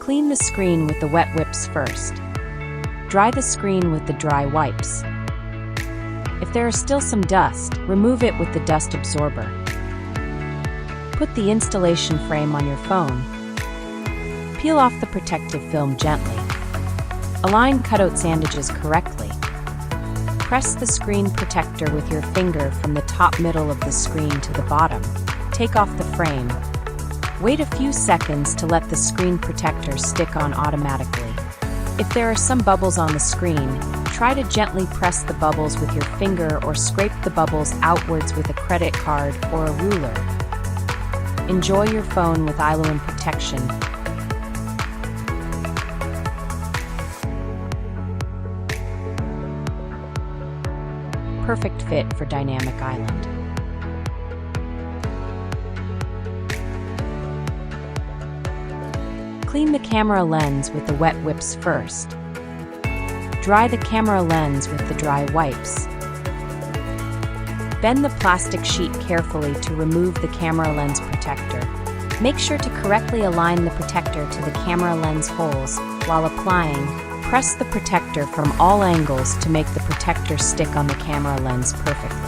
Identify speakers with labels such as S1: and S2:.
S1: Clean the screen with the wet wipes first. Dry the screen with the dry wipes. If there is still some dust, remove it with the dust absorber. Put the installation frame on your phone. Peel off the protective film gently. Align cutout sandages correctly. Press the screen protector with your finger from the top middle of the screen to the bottom. Take off the frame. Wait a few seconds to let the screen protector stick on automatically. If there are some bubbles on the screen, try to gently press the bubbles with your finger or scrape the bubbles outwards with a credit card or a ruler. Enjoy your phone with Ailun protection. Perfect fit for dynamic island. Clean the camera lens with the wet wipes first. Dry the camera lens with the dry wipes. Bend the plastic sheet carefully to remove the camera lens protector. Make sure to correctly align the protector to the camera lens holes. While applying, press the protector from all angles to make the protector stick on the camera lens perfectly.